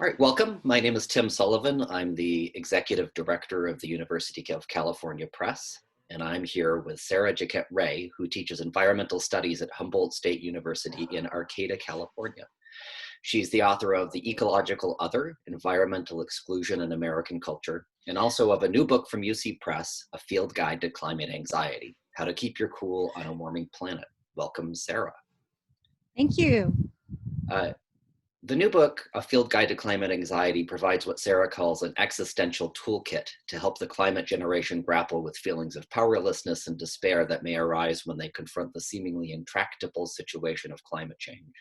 All right, welcome. My name is Tim Sullivan. I'm the Executive Director of the University of California Press, and I'm here with Sarah Jaquette Ray, who teaches environmental studies at Humboldt State University in Arcata, California. She's the author of The Ecological Other, Environmental Exclusion in American Culture, and also of a new book from UC Press, A Field Guide to Climate Anxiety, How to Keep Your Cool on a Warming Planet. Welcome, Sarah. Thank you. The new book, A Field Guide to Climate Anxiety, provides what Sarah calls an existential toolkit to help the climate generation grapple with feelings of powerlessness and despair that may arise when they confront the seemingly intractable situation of climate change.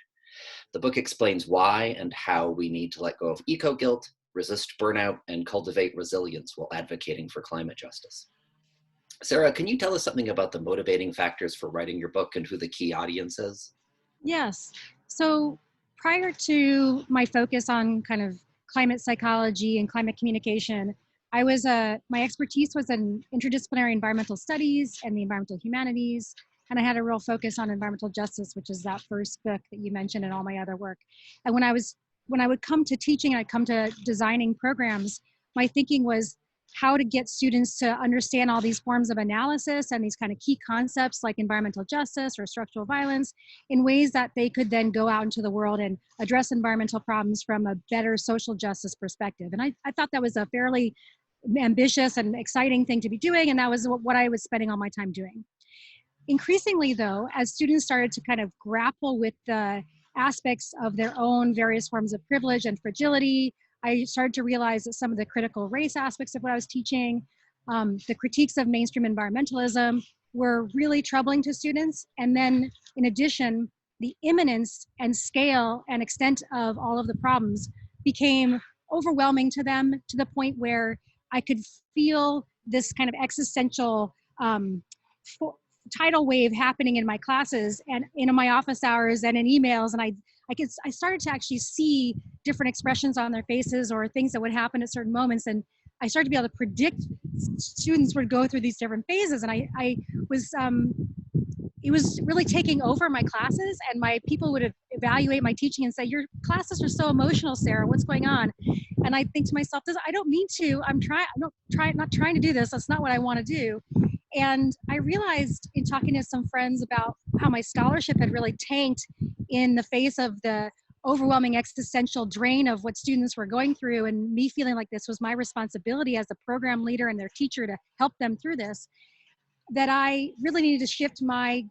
The book explains why and how we need to let go of eco-guilt, resist burnout, and cultivate resilience while advocating for climate justice. Sarah, can you tell us something about the motivating factors for writing your book and who the key audience is? Yes. So prior to my focus on kind of climate psychology and climate communication, my expertise was in interdisciplinary environmental studies and the environmental humanities. And I had a real focus on environmental justice, which is that first book that you mentioned and all my other work. And when I would come to teaching, I'd come to designing programs, my thinking was how to get students to understand all these forms of analysis and these kind of key concepts like environmental justice or structural violence in ways that they could then go out into the world and address environmental problems from a better social justice perspective. And I thought that was a fairly ambitious and exciting thing to be doing, and that was what I was spending all my time doing. Increasingly though, as students started to kind of grapple with the aspects of their own various forms of privilege and fragility, I started to realize that some of the critical race aspects of what I was teaching, the critiques of mainstream environmentalism were really troubling to students. And then in addition, the imminence and scale and extent of all of the problems became overwhelming to them to the point where I could feel this kind of existential tidal wave happening in my classes and in my office hours and in emails. And I started to actually see different expressions on their faces or things that would happen at certain moments. And I started to be able to predict students would go through these different phases. And it was really taking over my classes, and my people would evaluate my teaching and say, your classes are so emotional, Sarah, what's going on? And I think to myself, I don't mean to, I'm not trying to do this. That's not what I want to do. And I realized in talking to some friends about how my scholarship had really tanked in the face of the overwhelming existential drain of what students were going through, and me feeling like this was my responsibility as a program leader and their teacher to help them through this, that I really needed to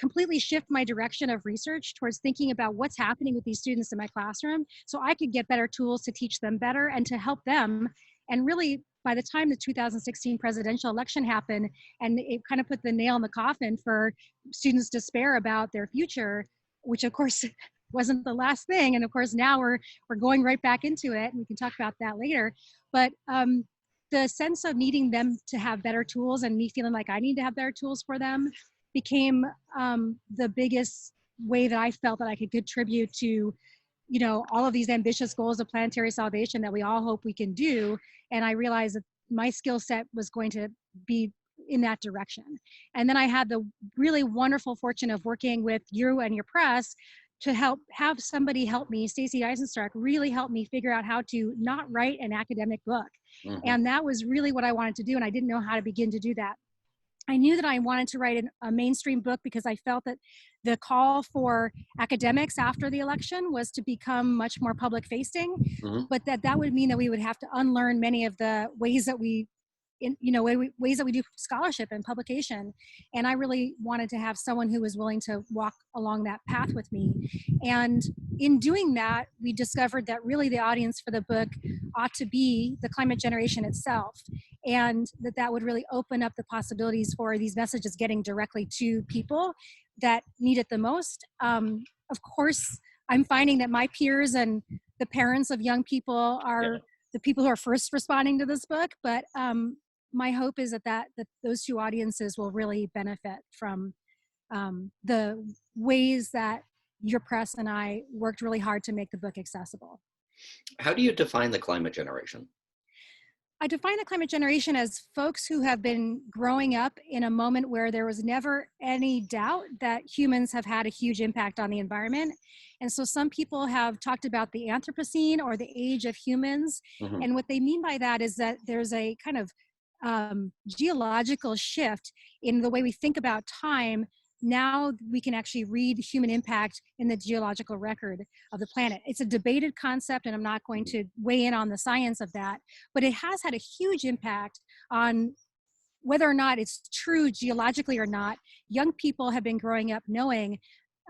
completely shift my direction of research towards thinking about what's happening with these students in my classroom so I could get better tools to teach them better and to help them. And really, by the time the 2016 presidential election happened, and it kind of put the nail in the coffin for students' despair about their future, which of course wasn't the last thing. And of course, now we're going right back into it, and we can talk about that later. But the sense of needing them to have better tools and me feeling like I need to have better tools for them became the biggest way that I felt that I could contribute to, all of these ambitious goals of planetary salvation that we all hope we can do. And I realized that my skill set was going to be in that direction. And then I had the really wonderful fortune of working with you and your press to have somebody help me, Stacy Eisenstark, really help me figure out how to not write an academic book. Mm-hmm. And that was really what I wanted to do. And I didn't know how to begin to do that. I knew that I wanted to write a mainstream book because I felt that the call for academics after the election was to become much more public facing, mm-hmm. but that would mean that we would have to unlearn many of the ways that we do scholarship and publication. And I really wanted to have someone who was willing to walk along that path with me. And in doing that, we discovered that really the audience for the book ought to be the climate generation itself. And that would really open up the possibilities for these messages getting directly to people that need it the most. Of course, I'm finding that my peers and the parents of young people are the people who are first responding to this book, but my hope is that those two audiences will really benefit from the ways that your press and I worked really hard to make the book accessible. How do you define the climate generation? I define the climate generation as folks who have been growing up in a moment where there was never any doubt that humans have had a huge impact on the environment, And so some people have talked about the Anthropocene or the age of humans. Hmm. And what they mean by that is that there's a kind of geological shift in the way we think about time. Now we can actually read human impact in the geological record of the planet. It's a debated concept, and I'm not going to weigh in on the science of that, but it has had a huge impact on whether or not it's true geologically or not. Young people have been growing up knowing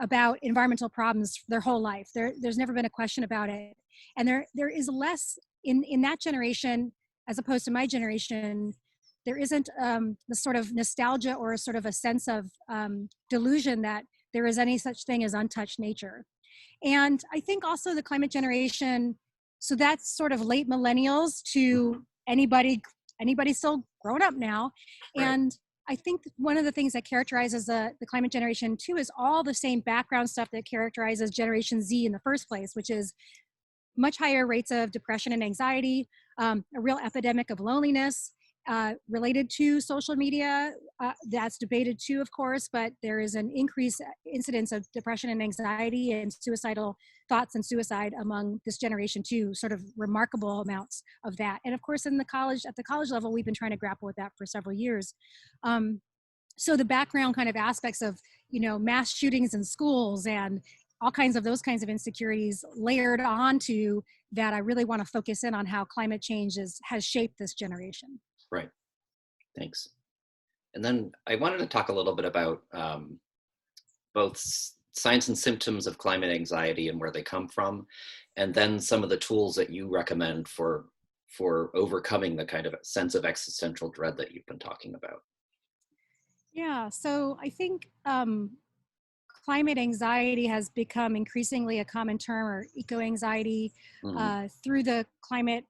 about environmental problems their whole life. There's never been a question about it. And there is less in that generation, as opposed to my generation, there isn't the sort of nostalgia or sort of a sense of delusion that there is any such thing as untouched nature. And I think also the climate generation, so that's sort of late millennials to anybody still grown up now. Right. And I think one of the things that characterizes the climate generation too is all the same background stuff that characterizes Generation Z in the first place, which is much higher rates of depression and anxiety, a real epidemic of loneliness related to social media. That's debated too, of course, but there is an increased incidence of depression and anxiety and suicidal thoughts and suicide among this generation too, sort of remarkable amounts of that. And of course, at the college level, we've been trying to grapple with that for several years. So the background kind of aspects of, mass shootings in schools and all kinds of those kinds of insecurities layered onto that, I really want to focus in on how climate change has shaped this generation. Right. Thanks. And then I wanted to talk a little bit about both signs and symptoms of climate anxiety and where they come from, and then some of the tools that you recommend for overcoming the kind of sense of existential dread that you've been talking about. Yeah, so I think climate anxiety has become increasingly a common term, or eco-anxiety, Hmm. through the Climate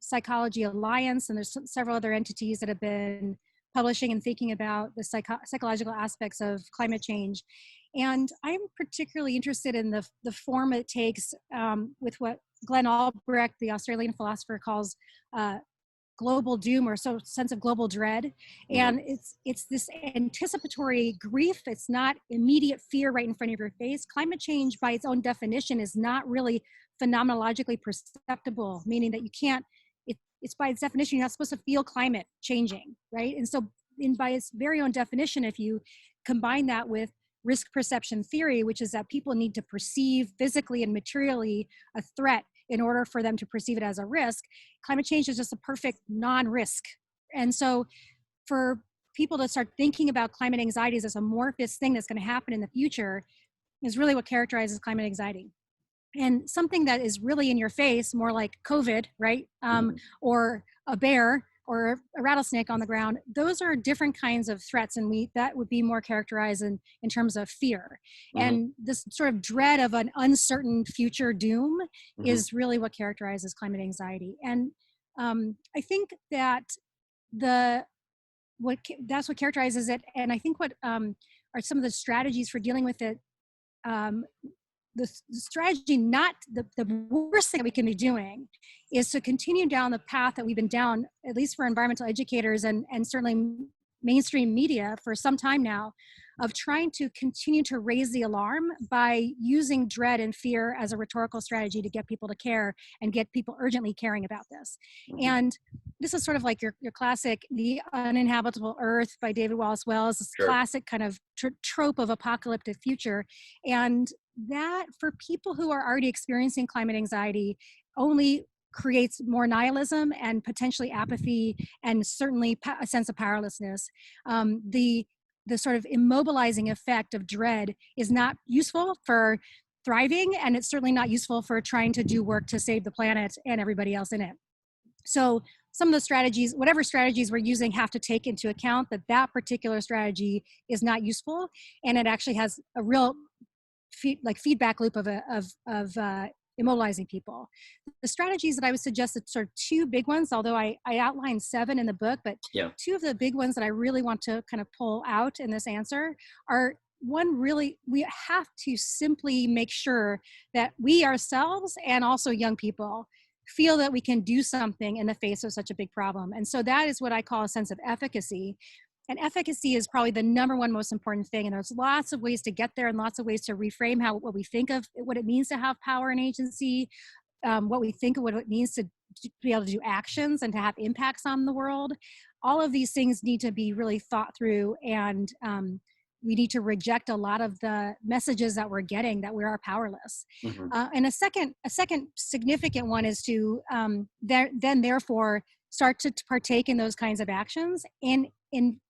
Psychology Alliance, and there's several other entities that have been publishing and thinking about the psychological aspects of climate change. And I'm particularly interested in the form it takes with what Glenn Albrecht, the Australian philosopher, calls global doom, or so sense of global dread. Hmm. And it's this anticipatory grief. It's not immediate fear right in front of your face. Climate change by its own definition is not really phenomenologically perceptible, meaning that you can't, it's by its definition, you're not supposed to feel climate changing, right? And so by its very own definition, if you combine that with risk perception theory, which is that people need to perceive physically and materially a threat in order for them to perceive it as a risk, climate change is just a perfect non-risk. And so for people to start thinking about climate anxiety as this amorphous thing that's going to happen in the future is really what characterizes climate anxiety. And something that is really in your face, more like COVID, right? Hmm. Or a bear or a rattlesnake on the ground, those are different kinds of threats. And that would be more characterized in terms of fear. Hmm. And this sort of dread of an uncertain future doom Hmm. is really what characterizes climate anxiety. And I think that that's what characterizes it. And I think what are some of the strategies for dealing with it. Um, the strategy, not the worst thing that we can be doing, is to continue down the path that we've been down, at least for environmental educators and certainly mainstream media for some time now, of trying to continue to raise the alarm by using dread and fear as a rhetorical strategy to get people to care and get people urgently caring about this. Hmm. And this is sort of like your classic The Uninhabitable Earth by David Wallace Wells, this Sure. classic kind of trope of apocalyptic future. And that, for people who are already experiencing climate anxiety, only creates more nihilism and potentially apathy, and certainly a sense of powerlessness. The sort of immobilizing effect of dread is not useful for thriving, and it's certainly not useful for trying to do work to save the planet and everybody else in it. So some of the strategies, whatever strategies we're using, have to take into account that that particular strategy is not useful, and it actually has a real feedback loop of immobilizing people. The strategies that I would suggest, are sort of two big ones, although I outlined 7 in the book, but Yeah. two of the big ones that I really want to kind of pull out in this answer are, one, really, we have to simply make sure that we ourselves and also young people feel that we can do something in the face of such a big problem. And so that is what I call a sense of efficacy. And efficacy is probably the number one most important thing. And there's lots of ways to get there and lots of ways to reframe what we think of what it means to have power and agency, what we think of what it means to be able to do actions and to have impacts on the world. All of these things need to be really thought through, and we need to reject a lot of the messages that we're getting that we are powerless. Mm-hmm. And a second significant one is to therefore start to partake in those kinds of actions. And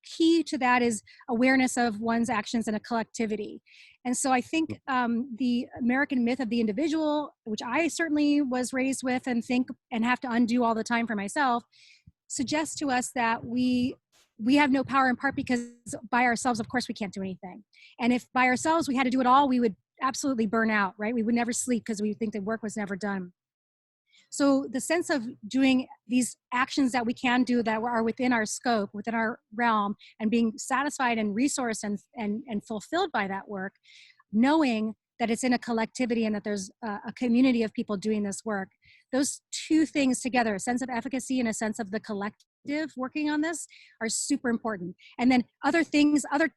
key to that is awareness of one's actions in a collectivity. And so I think the American myth of the individual, which I certainly was raised with and think and have to undo all the time for myself, suggests to us that we have no power, in part because by ourselves, of course, we can't do anything. And if by ourselves we had to do it all, we would absolutely burn out, right? We would never sleep because we think the work was never done. So the sense of doing these actions that we can do that are within our scope, within our realm, and being satisfied and resourced and fulfilled by that work, knowing that it's in a collectivity and that there's a community of people doing this work. Those two things together, a sense of efficacy and a sense of the collective working on this, are super important. And then other things, other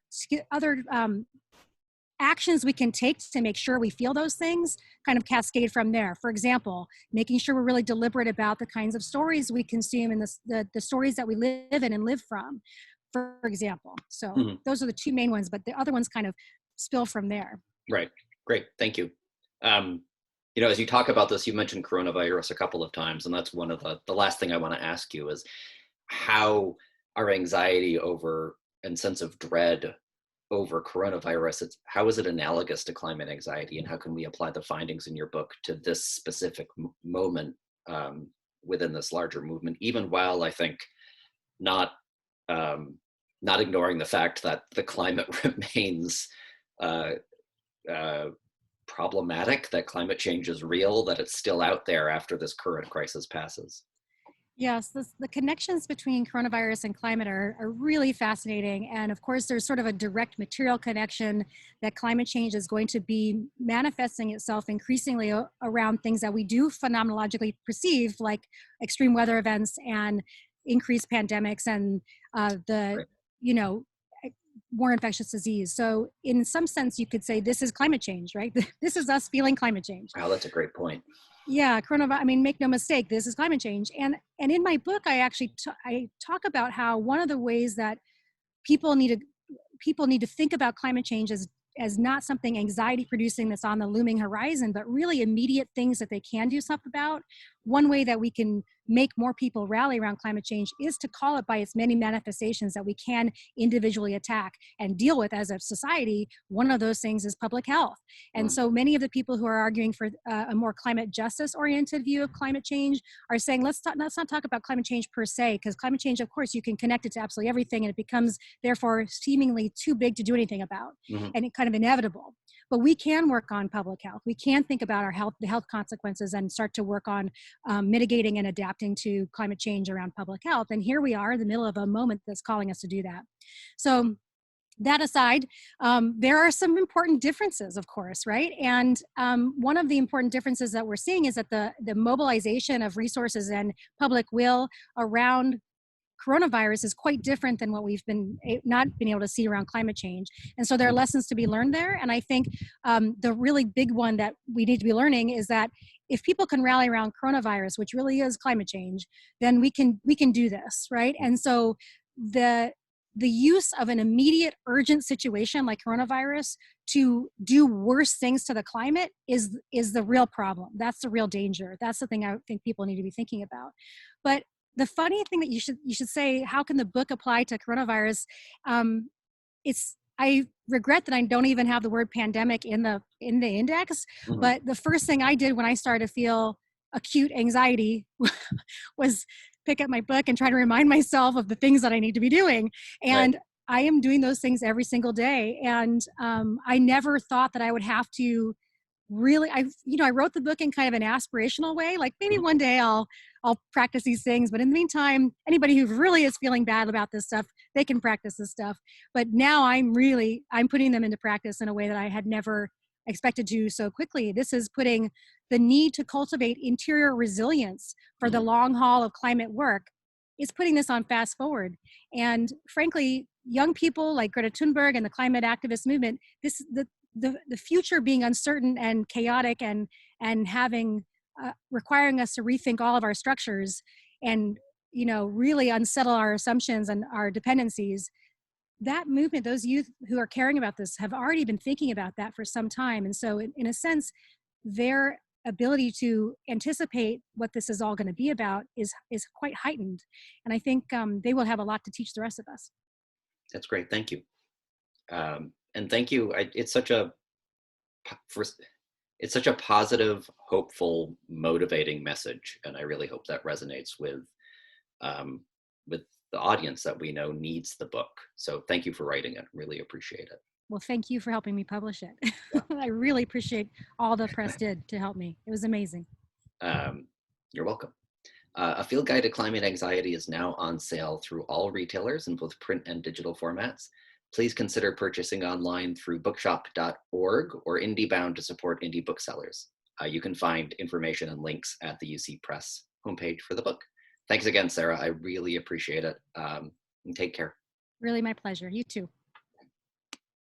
actions we can take to make sure we feel those things kind of cascade from there. For example, making sure we're really deliberate about the kinds of stories we consume and the stories that we live in and live from, for example. So those are the two main ones, but the other ones kind of spill from there. Right. Great. Thank you. As you talk about this, you mentioned coronavirus a couple of times, and that's one of the last thing I want to ask you is how our anxiety over and sense of dread over coronavirus, how is it analogous to climate anxiety, and how can we apply the findings in your book to this specific moment within this larger movement, even while I think not ignoring the fact that the climate remains problematic, that climate change is real, that it's still out there after this current crisis passes. Yes, the connections between coronavirus and climate are really fascinating. And of course, there's sort of a direct material connection that climate change is going to be manifesting itself increasingly around things that we do phenomenologically perceive, like extreme weather events and increased pandemics and more infectious disease. So in some sense, you could say this is climate change, right? This is us feeling climate change. Wow, that's a great point. Yeah, coronavirus. I mean, make no mistake, this is climate change. And in my book, I actually I talk about how one of the ways that people need to think about climate change as not something anxiety producing that's on the looming horizon, but really immediate things that they can do something about. One way that we can make more people rally around climate change is to call it by its many manifestations that we can individually attack and deal with as a society. One of those things is public health. And so many of the people who are arguing for a more climate justice oriented view of climate change are saying, let's not talk about climate change per se, because climate change, of course, you can connect it to absolutely everything, and it becomes therefore seemingly too big to do anything about, and it kind of inevitable. But we can work on public health. We can think about the health consequences and start to work on mitigating and adapting to climate change around public health. And here we are in the middle of a moment that's calling us to do that. So that aside, there are some important differences, of course, right? And one of the important differences that we're seeing is that the mobilization of resources and public will around coronavirus is quite different than what we've not been able to see around climate change. And so there are lessons to be learned there. And I think the really big one that we need to be learning is that if people can rally around coronavirus, which really is climate change, then we can do this, right? And so the use of an immediate urgent situation like coronavirus to do worse things to the climate is the real problem. That's the real danger. That's the thing I think people need to be thinking about. But the funny thing that you should say, how can the book apply to coronavirus? I regret that I don't even have the word pandemic in the index. But the first thing I did when I started to feel acute anxiety was pick up my book and try to remind myself of the things that I need to be doing. And I am doing those things every single day. And I never thought that I would have to really, I wrote the book in kind of an aspirational way, like maybe one day I'll practice these things. But in the meantime, anybody who really is feeling bad about this stuff, they can practice this stuff. But now I'm putting them into practice in a way that I had never expected to so quickly. This is putting the need to cultivate interior resilience for the long haul of climate work. It's putting this on fast forward. And frankly, young people like Greta Thunberg and the climate activist movement, the future being uncertain and chaotic and having requiring us to rethink all of our structures and really unsettle our assumptions and our dependencies. That movement, those youth who are caring about this have already been thinking about that for some time. And so in a sense, their ability to anticipate what this is all going to be about is quite heightened. And I think they will have a lot to teach the rest of us. That's great. Thank you. And thank you. It's such a positive, hopeful, motivating message. And I really hope that resonates with the audience that we know needs the book. So thank you for writing it. Really appreciate it. Well, thank you for helping me publish it. Yeah. I really appreciate all the press did to help me. It was amazing. You're welcome. A Field Guide to Climate Anxiety is now on sale through all retailers in both print and digital formats. Please consider purchasing online through bookshop.org or IndieBound to support indie booksellers. You can find information and links at the UC Press homepage for the book. Thanks again, Sarah. I really appreciate it. And take care. Really my pleasure. You too.